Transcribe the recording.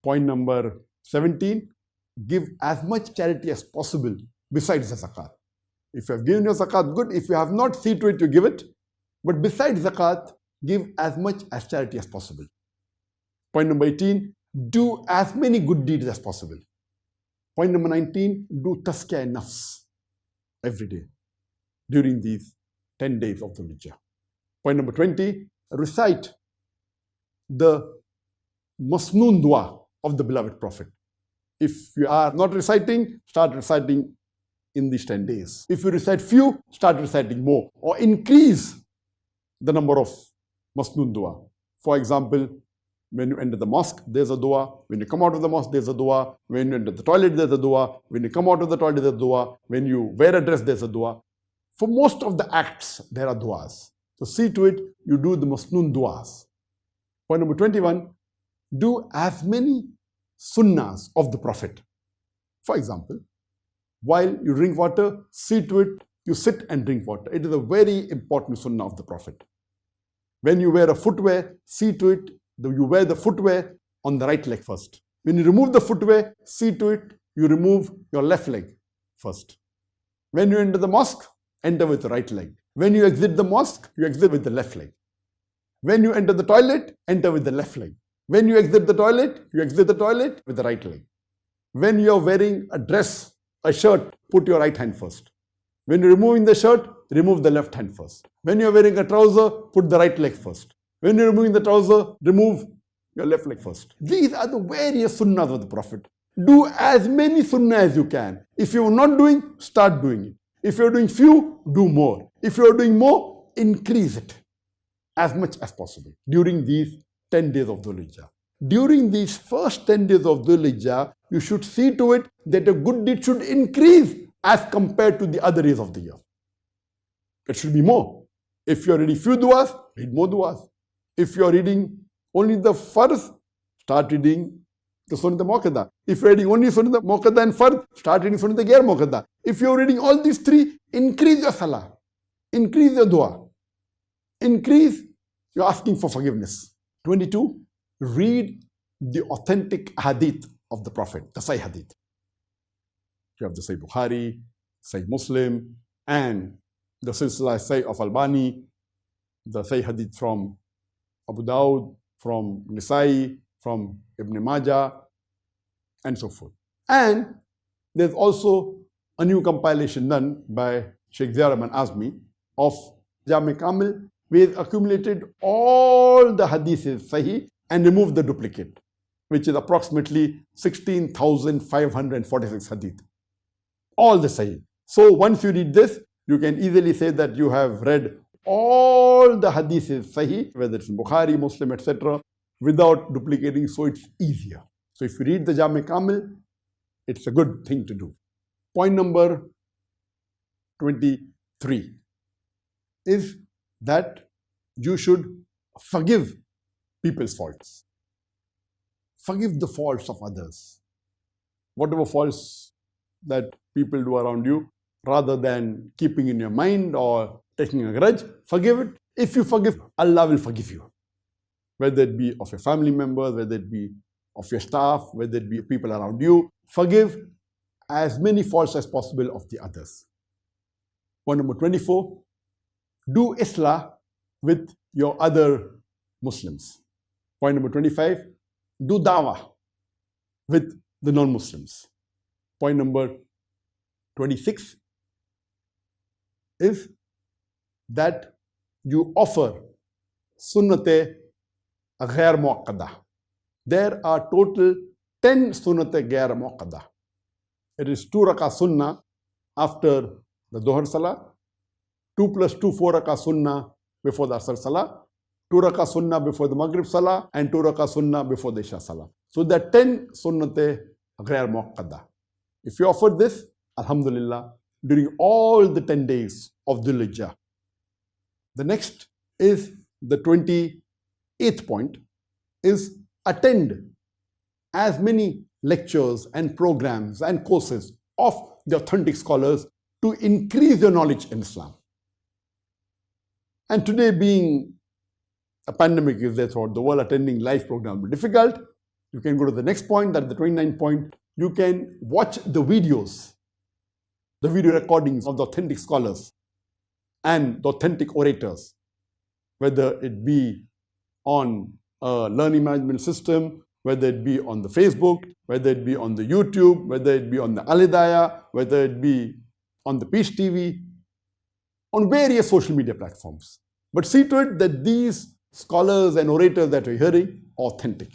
Point number 17, give as much charity as possible besides the zakat. If you have given your zakat, good. If you have not, see to it you give it. But besides zakat, give as much as charity as possible. Point number 18, do as many good deeds as possible. Point number 19, do tazkiyah nafs every day during these 10 days of Dhul Hijjah. Point number 20, recite the masnoon dua of the beloved Prophet. If you are not reciting, start reciting in these 10 days. If you recite few, start reciting more or increase the number of masnoon dua. For example, when you enter the mosque, there's a dua. When you come out of the mosque, there's a dua. When you enter the toilet, there's a dua. When you come out of the toilet, there's a dua. When you wear a dress, there's a dua. For most of the acts, there are duas. So see to it, you do the masnoon duas. Point number 21, do as many sunnahs of the Prophet. For example, while you drink water, see to it, you sit and drink water. It is a very important sunnah of the Prophet. When you wear a footwear, see to it, you wear the footwear on the right leg first. When you remove the footwear, see to it, you remove your left leg first. When you enter the mosque, enter with the right leg. When you exit the mosque, you exit with the left leg. When you enter the toilet, enter with the left leg. When you exit the toilet, you exit the toilet with the right leg. When you are wearing a dress, a shirt, put your right hand first. When you're removing the shirt, remove the left hand first. When you're wearing a trouser, put the right leg first. When you're removing the trouser, remove your left leg first. These are the various sunnahs of the Prophet. Do as many sunnah as you can. If you're not doing, start doing it. If you're doing few, do more. If you're doing more, increase it as much as possible during these 10 days of Dhul Hijjah. During these first 10 days of Dhul Hijjah, you should see to it that a good deed should increase as compared to the other days of the year. It should be more. If you're reading few duas, read more duas. If you're reading only the farz, start reading the Sunnat Muakkada. If you're reading only Sunnat Muakkada and farz, start reading Sunnat Ghair Muakkada. If you're reading all these three, increase your salah, increase your dua, increase your asking for forgiveness. 22, read the authentic hadith of the Prophet, the Sahih hadith. You have the Sahih Bukhari, Sahih Muslim, and the Silsila Sahih of Albani, the Sahih hadith from Abu Dawud, from Nisai, from Ibn Majah, and so forth. And there's also a new compilation done by Sheikh Zia Rahman Azmi of Jami Kamil. We've accumulated all the hadiths Sahih and removed the duplicate, which is approximately 16,546 hadith. All the Sahih. So once you read this, you can easily say that you have read all the hadiths Sahih, whether it's in Bukhari, Muslim, etc., without duplicating, so it's easier. So if you read the Jami Kamil, it's a good thing to do. Point number 23 is that you should forgive people's faults. Forgive the faults of others. Whatever faults that people do around you, rather than keeping in your mind or taking a grudge, forgive it. If you forgive, Allah will forgive you. Whether it be of your family members, whether it be of your staff, whether it be people around you, forgive as many faults as possible of the others. Point number 24, do Islah with your other Muslims. Point number 25, do Dawah with the non-Muslims. Point number 26 is that you offer Sunnat Ghair Muakkada. There are total 10 Sunnat Ghair Muakkada. It is 2 rakah Sunnah after the Dhuhr Salah, 2 plus 2, 4 rakah Sunnah before the Asr Salah, 2 rakah Sunnah before the Maghrib Salah, and 2 rakah Sunnah before the Isha Salah. So there are 10 Sunnat Ghair Muakkada. If you offer this, Alhamdulillah, during all the 10 days of Dhul Hijjah. The next is the 28th point, is attend as many lectures and programs and courses of the authentic scholars to increase your knowledge in Islam. And today, being a pandemic is there throughout the world, attending live programs will be difficult. You can go to the next point, that's the 29th point. You can watch the videos, the video recordings of the authentic scholars and the authentic orators, whether it be on a learning management system, whether it be on the Facebook, whether it be on the YouTube, whether it be on the Al-Hidayah, whether it be on the Peace TV, on various social media platforms. But see to it that these scholars and orators that you're hearing are authentic.